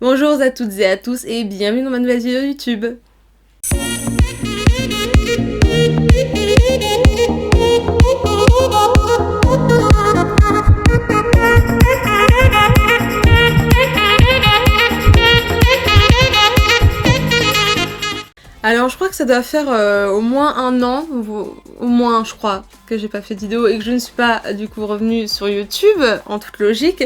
Bonjour à toutes et à tous et bienvenue dans ma nouvelle vidéo YouTube. Alors je crois que ça doit faire au moins un an, au moins je crois, que j'ai pas fait de vidéo et que je ne suis pas du coup revenue sur YouTube, en toute logique.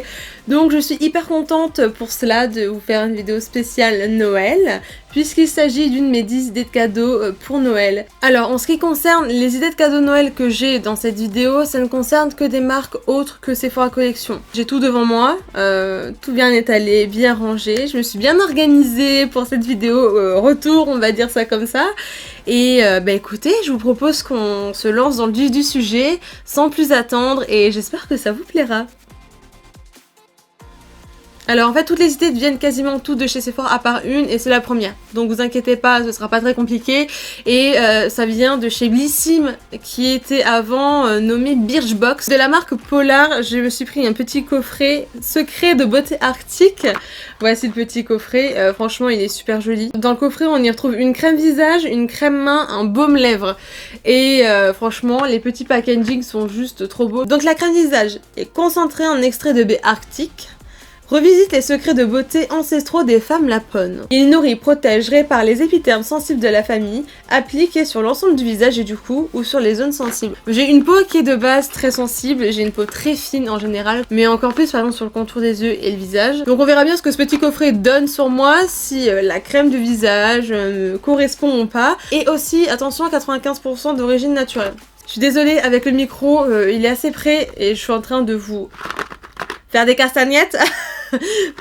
Donc je suis hyper contente pour cela de vous faire une vidéo spéciale Noël, puisqu'il s'agit d'une de mes 10 idées de cadeaux pour Noël. Alors en ce qui concerne les idées de cadeaux Noël que j'ai dans cette vidéo, ça ne concerne que des marques autres que Sephora Collection. J'ai tout devant moi, tout bien étalé, bien rangé, je me suis bien organisée pour cette vidéo retour, on va dire ça comme ça. Et bah écoutez, je vous propose qu'on se lance dans le vif du sujet sans plus attendre et j'espère que ça vous plaira. Alors en fait toutes les idées viennent quasiment toutes de chez Sephora à part une et c'est la première. Donc vous inquiétez pas, ce sera pas très compliqué. Et ça vient de chez Blissim qui était avant nommé Birchbox. De la marque Polar, je me suis pris un petit coffret secret de beauté arctique. Voici le petit coffret, franchement il est super joli. Dans le coffret on y retrouve une crème visage, une crème main, un baume lèvres. Et franchement les petits packaging sont juste trop beaux. Donc la crème visage est concentrée en extrait de baie arctique. Revisite les secrets de beauté ancestraux des femmes lapones. Il nourrit, protège, répare les épithermes sensibles de la famille, appliqués sur l'ensemble du visage et du cou ou sur les zones sensibles. J'ai une peau qui est de base très sensible, j'ai une peau très fine en général, mais encore plus par exemple sur le contour des yeux et le visage. Donc on verra bien ce que ce petit coffret donne sur moi, si la crème de visage me correspond ou pas. Et aussi, attention, 95% d'origine naturelle. Je suis désolée, avec le micro, il est assez près et je suis en train de vous faire des castagnettes.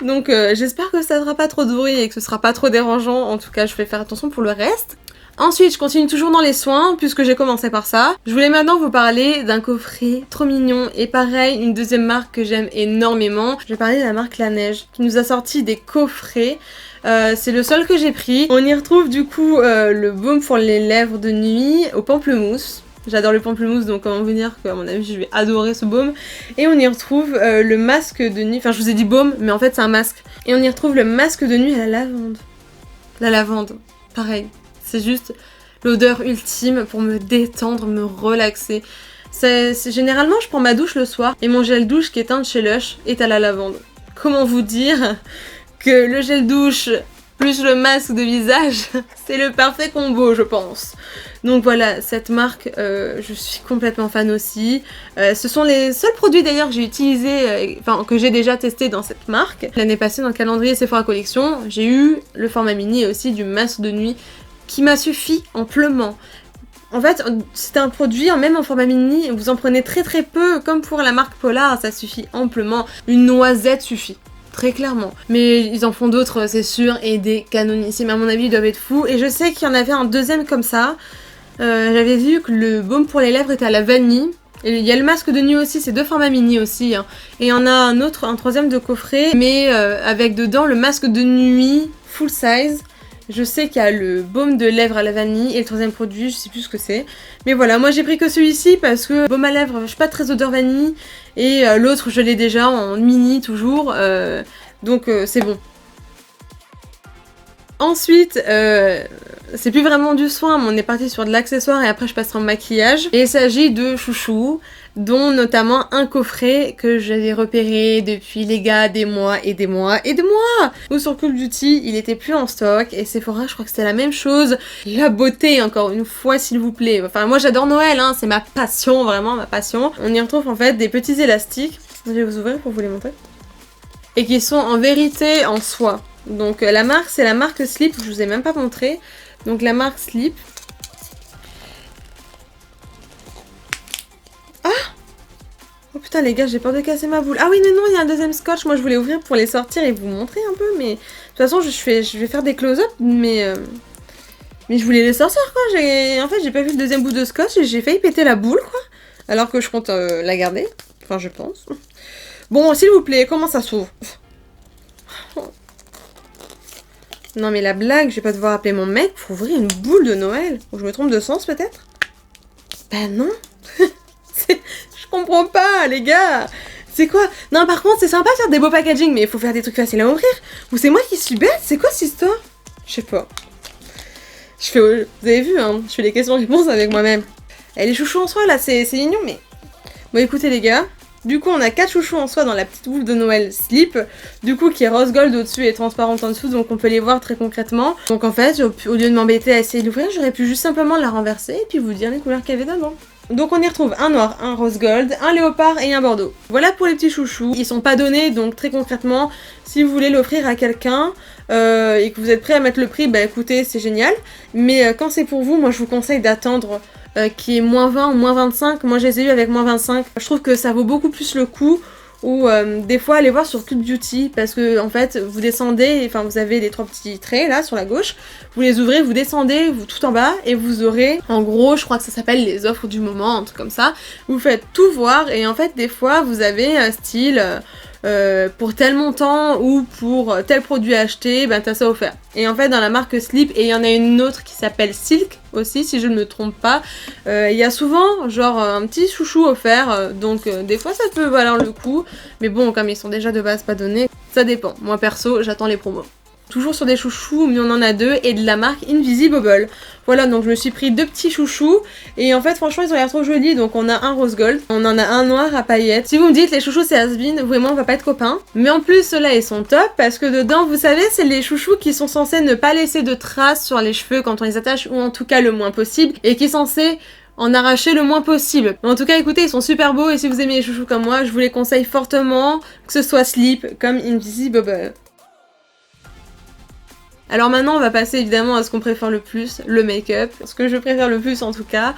Donc j'espère que ça ne fera pas trop de bruit et que ce sera pas trop dérangeant. En tout cas, je vais faire attention pour le reste. Ensuite, je continue toujours dans les soins, puisque j'ai commencé par ça. Je voulais maintenant vous parler d'un coffret trop mignon. Et pareil, une deuxième marque que j'aime énormément. Je vais parler de la marque La Neige, qui nous a sorti des coffrets. C'est le seul que j'ai pris. On y retrouve du coup le baume pour les lèvres de nuit au pamplemousse. J'adore le pamplemousse, donc comment vous dire qu'à mon avis je vais adorer ce baume. Et on y retrouve le masque de nuit, enfin je vous ai dit baume, mais en fait c'est un masque. Et on y retrouve le masque de nuit à la lavande. La lavande, pareil, c'est juste l'odeur ultime pour me détendre, me relaxer. Généralement je prends ma douche le soir et mon gel douche qui est un de chez Lush est à la lavande. Comment vous dire que le gel douche plus le masque de visage, c'est le parfait combo je pense. Donc voilà, cette marque, je suis complètement fan aussi. Ce sont les seuls produits d'ailleurs que j'ai utilisés, enfin que j'ai déjà testé dans cette marque. L'année passée dans le calendrier Sephora Collection, j'ai eu le format mini et aussi du masque de nuit qui m'a suffi amplement. En fait, c'est un produit, même en format mini, vous en prenez très très peu, comme pour la marque Polar, ça suffit amplement. Une noisette suffit. Très clairement. Mais ils en font d'autres, c'est sûr, et des canonissimes. À mon avis, ils doivent être fous. Et je sais qu'il y en avait un deuxième comme ça. J'avais vu que le baume pour les lèvres était à la vanille. Et il y a le masque de nuit aussi, c'est deux formats mini aussi. Hein. Et il y en a un autre, un troisième de coffret, mais avec dedans le masque de nuit full size. Je sais qu'il y a le baume de lèvres à la vanille et le troisième produit, je sais plus ce que c'est. Mais voilà, moi j'ai pris que celui-ci parce que baume à lèvres, je suis pas très odeur vanille. Et l'autre, je l'ai déjà en mini toujours. Donc c'est bon. Ensuite, c'est plus vraiment du soin, mais on est parti sur de l'accessoire et après je passerai en maquillage. Et il s'agit de chouchous, dont notamment un coffret que j'avais repéré depuis les gars des mois et des mois et des mois. Ou sur Cult Beauty, il était plus en stock et Sephora, je crois que c'était la même chose. La beauté, encore une fois, s'il vous plaît. Enfin, moi j'adore Noël, hein, c'est ma passion, vraiment ma passion. On y retrouve en fait des petits élastiques. Je vais vous ouvrir pour vous les montrer. Et qui sont en vérité en soie. Donc la marque, c'est la marque Slip, je vous ai même pas montré. Donc la marque Slip. Ah! Oh putain les gars, j'ai peur de casser ma boule. Ah oui mais non, il y a un deuxième scotch, moi je voulais ouvrir pour les sortir et vous montrer un peu. Mais de toute façon je vais faire des close-up, mais je voulais les sortir quoi. En fait j'ai pas vu le deuxième bout de scotch et j'ai failli péter la boule quoi. Alors que je compte la garder, enfin je pense. Bon s'il vous plaît, comment ça s'ouvre? Non mais la blague, je vais pas devoir appeler mon mec pour ouvrir une boule de Noël. Ou je me trompe de sens peut-être? Bah non. Je comprends pas les gars. C'est quoi? Non, par contre, c'est sympa de faire des beaux packaging, mais il faut faire des trucs faciles à ouvrir. Ou c'est moi qui suis bête? C'est quoi cette histoire? Je sais pas. Vous avez vu, hein, je fais des questions-réponses avec moi-même. Et les chouchous en soie, là, c'est mignon, mais... Bon, écoutez, les gars. Du coup, on a 4 chouchous en soie dans la petite boule de Noël Slip. Du coup, qui est rose gold au-dessus et transparente en dessous, donc on peut les voir très concrètement. Donc en fait, au lieu de m'embêter à essayer de l'ouvrir, j'aurais pu juste simplement la renverser et puis vous dire les couleurs qu'il y avait dedans. Donc on y retrouve un noir, un rose gold, un léopard et un bordeaux. Voilà pour les petits chouchous. Ils sont pas donnés, donc très concrètement, si vous voulez l'offrir à quelqu'un et que vous êtes prêt à mettre le prix, bah écoutez, c'est génial. Mais quand c'est pour vous, moi je vous conseille d'attendre qui est moins 20 ou moins 25. Moi je les ai eu avec moins 25. Je trouve que ça vaut beaucoup plus le coup. Ou des fois aller voir sur Club Beauty parce que en fait vous descendez, enfin vous avez les 3 petits traits là sur la gauche, vous les ouvrez, vous descendez tout en bas et vous aurez en gros, je crois que ça s'appelle les offres du moment, un truc comme ça. Vous faites tout voir et en fait des fois vous avez un style pour tel montant ou pour tel produit acheté, ben t'as ça offert. Et en fait dans la marque Slip, et il y en a une autre qui s'appelle Silk aussi si je ne me trompe pas, il y a souvent genre un petit chouchou offert, donc des fois ça peut valoir le coup, mais bon comme ils sont déjà de base pas donnés, ça dépend. Moi perso j'attends les promos. Toujours sur des chouchous, mais on en a 2, et de la marque Invisible. Voilà, donc je me suis pris 2 petits chouchous, et en fait, franchement, ils ont l'air trop jolis. Donc on a un rose gold, on en a un noir à paillettes. Si vous me dites les chouchous c'est has-been, vous et moi on va pas être copains. Mais en plus, ceux-là ils sont top, parce que dedans, vous savez, c'est les chouchous qui sont censés ne pas laisser de traces sur les cheveux quand on les attache, ou en tout cas le moins possible, et qui est censé en arracher le moins possible. Mais en tout cas, écoutez, ils sont super beaux, et si vous aimez les chouchous comme moi, je vous les conseille fortement, que ce soit Slip comme Invisible. Alors maintenant on va passer évidemment à ce qu'on préfère le plus, le make-up. Ce que je préfère le plus en tout cas,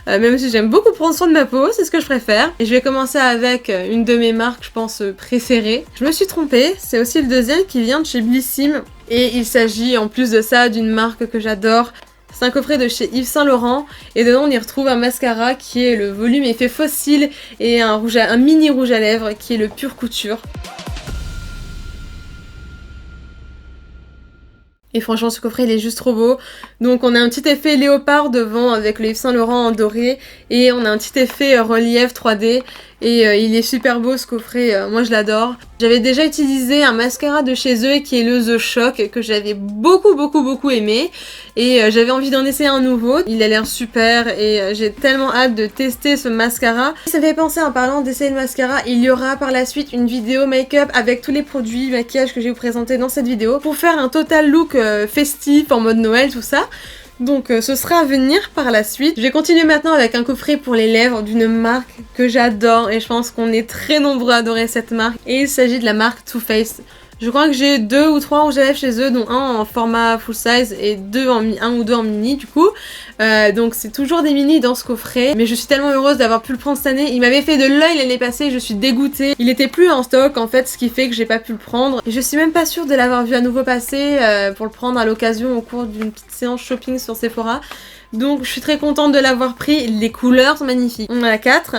même si j'aime beaucoup prendre soin de ma peau, c'est ce que je préfère. Et je vais commencer avec une de mes marques, je pense, préférées. Je me suis trompée, c'est aussi le deuxième qui vient de chez Blissim. Et il s'agit en plus de ça d'une marque que j'adore. C'est un coffret de chez Yves Saint Laurent et dedans on y retrouve un mascara qui est le volume effet fossile et un mini rouge à lèvres qui est le pure couture. Et franchement, ce coffret, il est juste trop beau. Donc, on a un petit effet léopard devant avec le Yves Saint Laurent en doré. Et on a un petit effet relief 3D. Et il est super beau, ce coffret. Moi, je l'adore. J'avais déjà utilisé un mascara de chez eux qui est le The Shock, que j'avais beaucoup aimé. Et j'avais envie d'en essayer un nouveau. Il a l'air super et j'ai tellement hâte de tester ce mascara. Ça me fait penser, en parlant d'essayer le mascara, il y aura par la suite une vidéo make-up avec tous les produits maquillage que je vais vous présenter dans cette vidéo pour faire un total look festif en mode Noël, tout ça. Donc ce sera à venir par la suite. Je vais continuer maintenant avec un coffret pour les lèvres d'une marque que j'adore et je pense qu'on est très nombreux à adorer cette marque. Et il s'agit de la marque Too Faced. Je crois que j'ai 2 ou 3 rouges à lèvres chez eux, dont un en format full size et un ou deux en mini du coup. Donc c'est toujours des mini dans ce coffret. Mais je suis tellement heureuse d'avoir pu le prendre cette année. Il m'avait fait de l'œil l'année passée, je suis dégoûtée. Il était plus en stock en fait, ce qui fait que j'ai pas pu le prendre. Et je suis même pas sûre de l'avoir vu à nouveau passer pour le prendre à l'occasion au cours d'une petite séance shopping sur Sephora. Donc je suis très contente de l'avoir pris. Les couleurs sont magnifiques. On en a 4,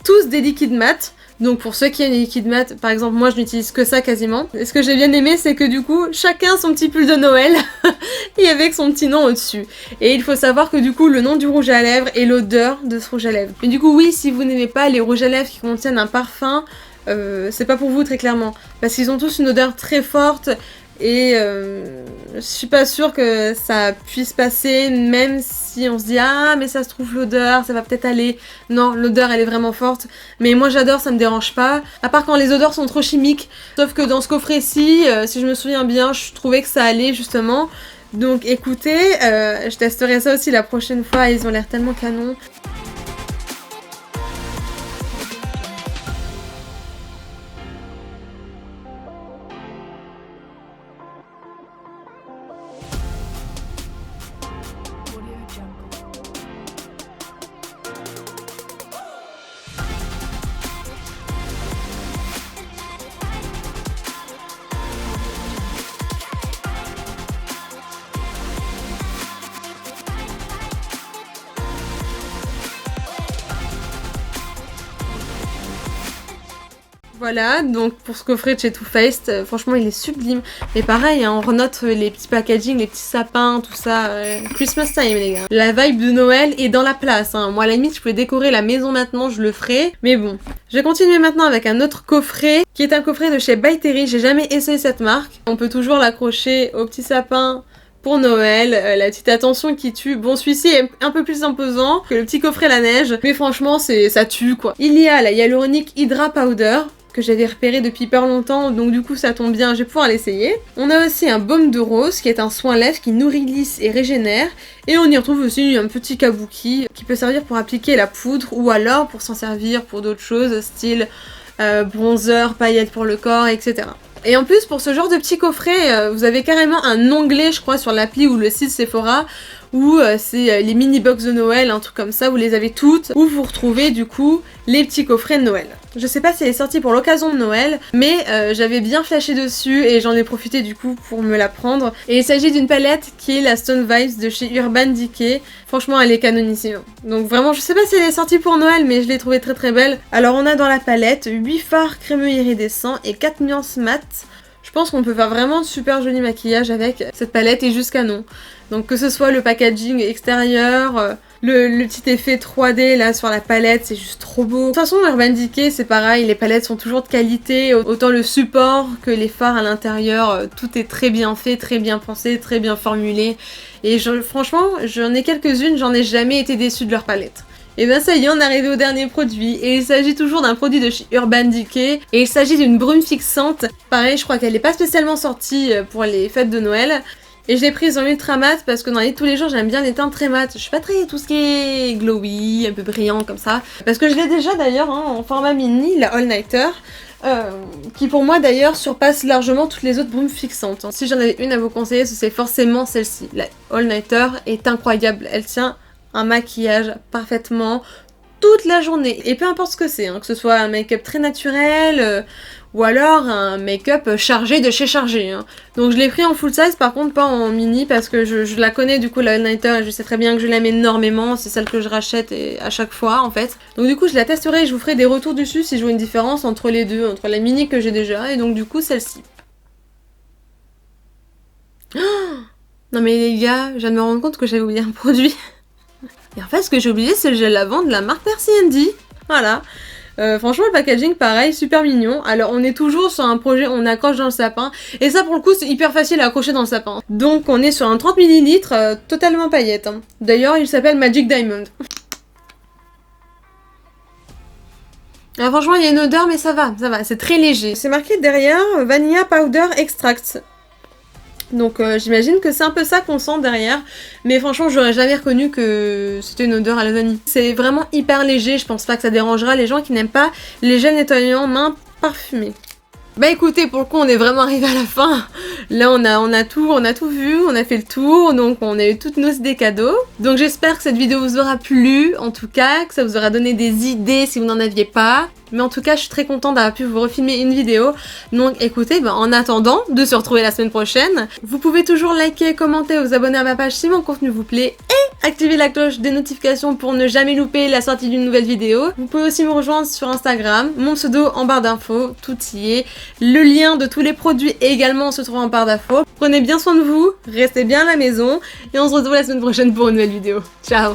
tous des liquides mat. Donc pour ceux qui aiment les liquides mat, par exemple moi je n'utilise que ça quasiment. Et ce que j'ai bien aimé c'est que du coup chacun son petit pull de Noël et avec son petit nom au-dessus. Et il faut savoir que du coup le nom du rouge à lèvres et l'odeur de ce rouge à lèvres. Mais du coup oui, si vous n'aimez pas les rouges à lèvres qui contiennent un parfum, c'est pas pour vous très clairement. Parce qu'ils ont tous une odeur très forte. Et je suis pas sûre que ça puisse passer, même si on se dit ah mais ça se trouve l'odeur, ça va peut-être aller. Non, l'odeur elle est vraiment forte. Mais moi j'adore, ça me dérange pas. À part quand les odeurs sont trop chimiques. Sauf que dans ce coffret-ci, si je me souviens bien, je trouvais que ça allait justement. Donc écoutez, je testerai ça aussi la prochaine fois, ils ont l'air tellement canons. Voilà, donc pour ce coffret de chez Too Faced, franchement il est sublime. Mais pareil, hein, on renote les petits packaging, les petits sapins, tout ça. Christmas time les gars. La vibe de Noël est dans la place. Hein. Moi à la limite je pouvais décorer la maison maintenant, je le ferai. Mais bon, je vais continuer maintenant avec un autre coffret qui est un coffret de chez By Terry. J'ai jamais essayé cette marque. On peut toujours l'accrocher au petit sapin pour Noël, la petite attention qui tue. Bon, celui-ci est un peu plus imposant que le petit coffret la neige, mais franchement, ça tue quoi. Il y a la Hyaluronic Hydra Powder, que j'avais repéré depuis hyper longtemps, donc du coup ça tombe bien, je vais pouvoir l'essayer. On a aussi un baume de rose, qui est un soin lèvres qui nourrit, lisse et régénère. Et on y retrouve aussi un petit kabuki, qui peut servir pour appliquer la poudre, ou alors pour s'en servir pour d'autres choses, style bronzer, paillettes pour le corps, etc. Et en plus, pour ce genre de petit coffret, vous avez carrément un onglet, je crois, sur l'appli ou le site Sephora, où c'est les mini-box de Noël, un truc comme ça, vous les avez toutes, où vous retrouvez du coup les petits coffrets de Noël. Je sais pas si elle est sortie pour l'occasion de Noël, mais j'avais bien flashé dessus et j'en ai profité du coup pour me la prendre. Et il s'agit d'une palette qui est la Stone Vibes de chez Urban Decay. Franchement, elle est canonissime. Donc vraiment, je sais pas si elle est sortie pour Noël, mais je l'ai trouvée très très belle. Alors on a dans la palette 8 fards crémeux iridescents et 4 nuances mat. Je pense qu'on peut faire vraiment de super joli maquillage avec cette palette et jusqu'à non. Donc que ce soit le packaging extérieur, le petit effet 3D là sur la palette, c'est juste trop beau. De toute façon, Urban Decay c'est pareil, les palettes sont toujours de qualité, autant le support que les fards à l'intérieur, tout est très bien fait, très bien pensé, très bien formulé. Et franchement, j'en ai quelques-unes, j'en ai jamais été déçue de leur palette. Et bien ça y est, on est arrivé au dernier produit, et il s'agit toujours d'un produit de chez Urban Decay, et il s'agit d'une brume fixante. Pareil, je crois qu'elle n'est pas spécialement sortie pour les fêtes de Noël, et je l'ai prise en ultra mat parce que dans la vie de tous les jours, j'aime bien les teintes très mat. Je suis pas très tout ce qui est glowy, un peu brillant comme ça. Parce que je l'ai déjà d'ailleurs hein, en format mini, la All Nighter. Qui pour moi d'ailleurs surpasse largement toutes les autres brumes fixantes. Si j'en avais une à vous conseiller, ce serait forcément celle-ci. La All Nighter est incroyable, elle tient un maquillage parfaitement toute la journée. Et peu importe ce que c'est, hein, que ce soit un make-up très naturel ou alors un make-up chargé de chez chargé. Hein. Donc je l'ai pris en full size, par contre pas en mini parce que je la connais du coup la All Nighter et je sais très bien que je l'aime énormément, c'est celle que je rachète à chaque fois en fait. Donc du coup je la testerai et je vous ferai des retours dessus si je vois une différence entre les deux, entre la mini que j'ai déjà et donc du coup celle-ci. Oh non mais les gars, je viens de me rendre compte que j'avais oublié un produit. Et en fait ce que j'ai oublié c'est le gel lavant de la marque Percy Andy. Voilà. Franchement le packaging pareil, super mignon. Alors on est toujours sur un projet, on accroche dans le sapin. Et ça pour le coup c'est hyper facile à accrocher dans le sapin. Donc on est sur un 30 ml totalement paillette. Hein. D'ailleurs il s'appelle Magic Diamond. Alors franchement il y a une odeur mais ça va, c'est très léger. C'est marqué derrière Vanilla Powder Extract. Donc j'imagine que c'est un peu ça qu'on sent derrière, mais franchement j'aurais jamais reconnu que c'était une odeur à la vanille. C'est vraiment hyper léger, je pense pas que ça dérangera les gens qui n'aiment pas les gels nettoyants mains parfumés. Bah écoutez, pour le coup on est vraiment arrivé à la fin. Là on a tout vu, on a fait le tour, donc on a eu toutes nos idées cadeaux. Donc j'espère que cette vidéo vous aura plu, en tout cas, que ça vous aura donné des idées si vous n'en aviez pas. Mais en tout cas, je suis très contente d'avoir pu vous refilmer une vidéo. Donc écoutez, en attendant de se retrouver la semaine prochaine, vous pouvez toujours liker, commenter, vous abonner à ma page si mon contenu vous plaît et activer la cloche des notifications pour ne jamais louper la sortie d'une nouvelle vidéo. Vous pouvez aussi me rejoindre sur Instagram, mon pseudo en barre d'infos, tout y est. Le lien de tous les produits également se trouve en barre d'infos. Prenez bien soin de vous, restez bien à la maison et on se retrouve la semaine prochaine pour une nouvelle vidéo. Ciao!